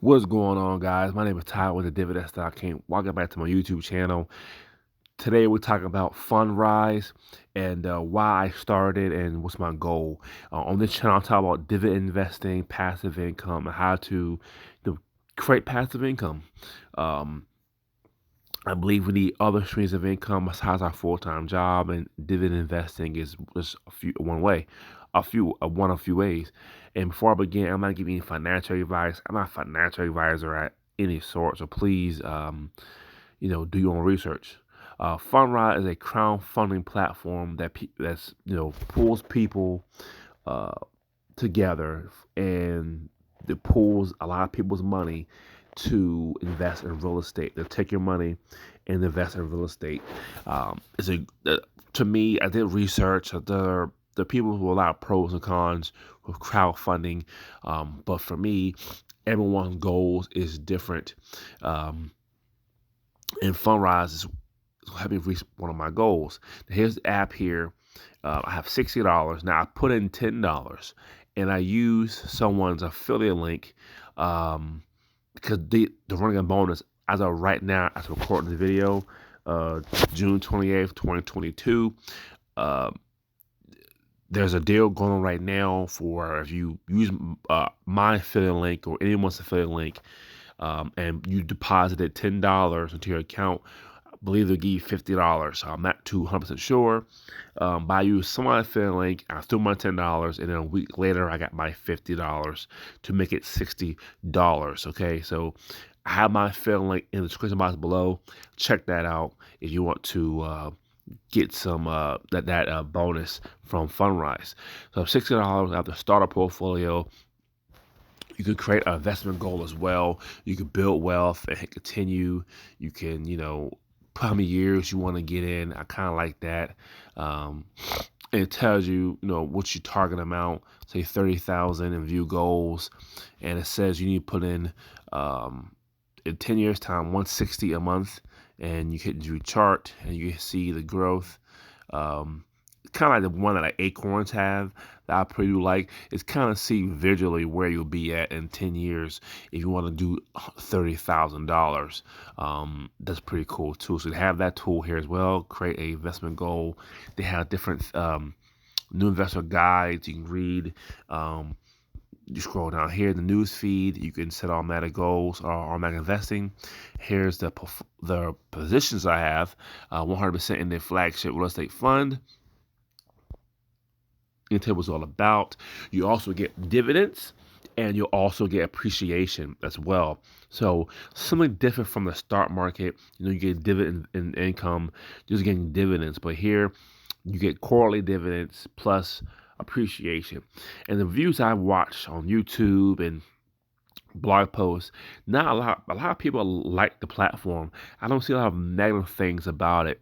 What's going on, guys? My name is Ty with the Dividend.com. Welcome back to my YouTube channel. Today, we're talking about Fundrise and why I started and what's my goal. On this channel, I'll talk about dividend investing, passive income, and how to create passive income. Um, I believe we need other streams of income besides our full-time job, and dividend investing is just one way, one of few ways. And before I begin, I'm not giving you financial advice. I'm not a financial advisor at any sort, so please, do your own research. Fundrise is a crowdfunding platform that's pulls people uh, together, and it pulls a lot of people's money to invest in real estate. They'll take your money and invest in real estate. To me, I did research. The people who allow pros and cons with crowdfunding, but for me, everyone's goals is different. Um, and Fundrise is helping me reach one of my goals. Now, here's the app here. I have $60. Now I put in $10, and I use someone's affiliate link because they're running a bonus as of right now, as I'm recording the video, June 28th, 2022. Uh, there's a deal going on right now for if you use my affiliate link or anyone's affiliate link, and you deposited $10 into your account. I believe they'll give you $50. I'm not too 100% sure. But I used someone's affiliate link. I threw my $10, and then a week later, I got my $50 to make it $60. Okay, so I have my affiliate link in the description box below. Check that out if you want to get some that bonus from Fundrise. So $60 after start a portfolio. You can create an investment goal as well. You can build wealth and continue. You can, put how many years you want to get in. I kind of like that. And it tells you, what your target amount, say 30,000 in view goals. And it says you need to put in 10 years time, 160 a month. And you can do chart and you can see the growth. Kind of like the one that like Acorns have that I pretty like. It's kind of see visually where you'll be at in 10 years if you want to do $30,000. That's pretty cool too. So they have that tool here as well. Create a investment goal. They have different new investor guides you can read. You scroll down here, the news feed. You can set automatic goals or automatic investing. Here's the positions I have. 100% in their flagship real estate fund. It was all about. You also get dividends, and you'll also get appreciation as well. So something different from the stock market. You get dividend in income, just getting dividends. But here, you get quarterly dividends plus appreciation. And the views I've watched on YouTube and blog posts, not a lot of people like the platform. I don't see a lot of negative things about it.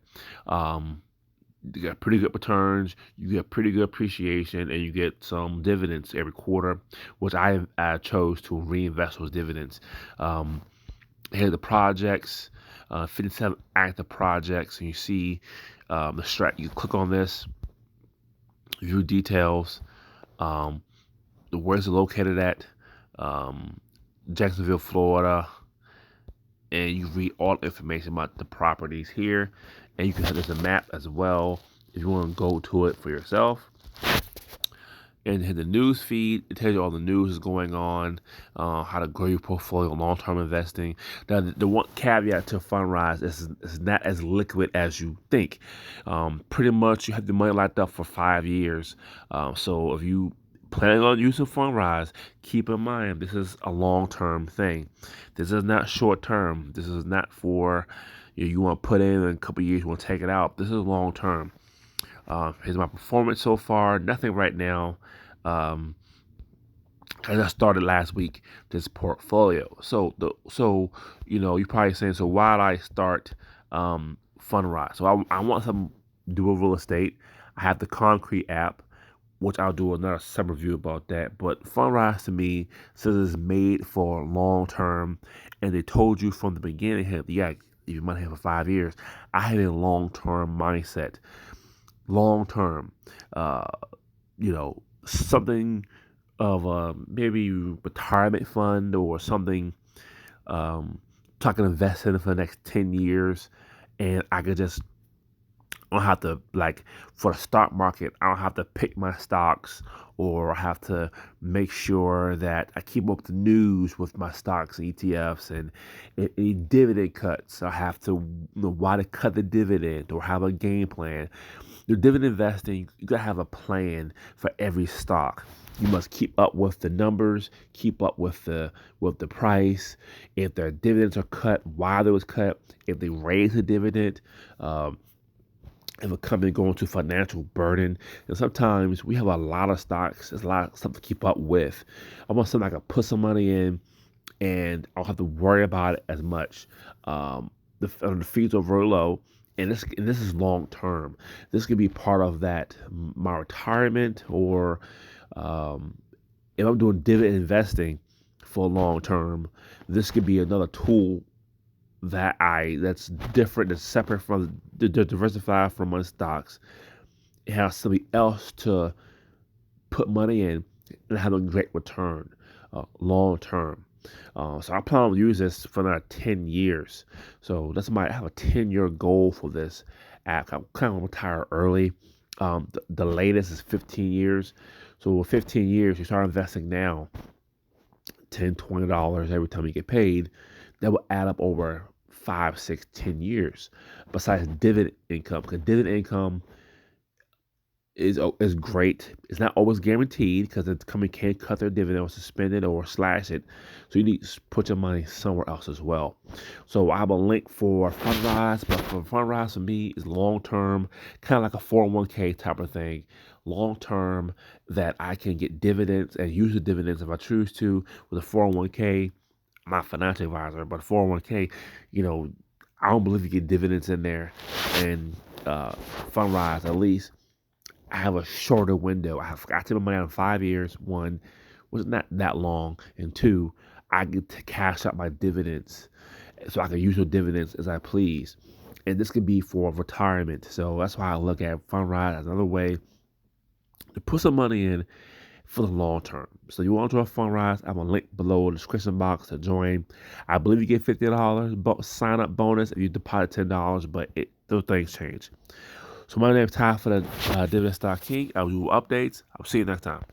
You got pretty good returns, you get pretty good appreciation, and you get some dividends every quarter, which I chose to reinvest those dividends. Here are the projects, 57 active projects, and you see the strat. You click on this, view details, where's it located at, um, Jacksonville, Florida, and you read all the information about the properties here. And you can have there's a map as well if you want to go to it for yourself. And in the news feed, it tells you all the news is going on, how to grow your portfolio, long-term investing. Now, the one caveat to Fundrise is it's not as liquid as you think. Pretty much, you have the money locked up for 5 years. So if you planning on using Fundrise, keep in mind this is a long-term thing. This is not short-term. This is not for you want to put in a couple years, you want to take it out. This is long-term. Here's my performance so far. Nothing right now. I started last week this portfolio. You're probably saying, so why did I start Fundrise? So I want some dual real estate. I have the Concrete app, which I'll do another separate review about that. But Fundrise to me says it's made for long term, and they told you from the beginning, hey, yeah, you might have for 5 years. I had a long term mindset, long term, something of maybe retirement fund or something um, so I can invest in it for the next 10 years, and I could just I don't have to, like, for the stock market, I don't have to pick my stocks, or I have to make sure that I keep up the news with my stocks and ETFs, and any dividend cuts. I have to know why to cut the dividend or have a game plan. Your dividend investing, you gotta have a plan for every stock. You must keep up with the numbers, keep up with the price. If their dividends are cut, why they was cut, if they raise the dividend, um, if a company going to financial burden. And sometimes we have a lot of stocks. There's a lot of stuff to keep up with. I want something I can put some money in and I don't have to worry about it as much. The fees are very low, and this is long term. This could be part of that my retirement, or um, if I'm doing dividend investing for long term, this could be another tool that's different, that's separate from diversified from my stocks. It has somebody else to put money in and have a great return, long term. So I plan on using this for another 10 years. So I have a 10-year goal for this app. I'm kind of retire early. The latest is 15 years. So with 15 years, you start investing now, $10, $20 every time you get paid. That will add up over 5, 6, 10 years. Besides dividend income, because dividend income is great. It's not always guaranteed because the company can cut their dividend or suspend it or slash it. So you need to put your money somewhere else as well. So I have a link for Fundrise, but for Fundrise for me is long term, kind of like a 401k type of thing. Long term, that I can get dividends and use the dividends if I choose to. With a 401k, I'm not a financial advisor, but 401k, you know, I don't believe you get dividends in there. And Fundrise, at least, I have a shorter window. I took my money out in 5 years. One, was not that long, and two, I get to cash out my dividends, so I can use those dividends as I please. And this could be for retirement. So that's why I look at Fundrise as another way to put some money in for the long term. So you want to join Fundrise? I have a link below in the description box to join. I believe you get $50 sign up bonus if you deposit $10, but those things change. So my name is Ty for the Dividend Stock King. I will do updates. I'll see you next time.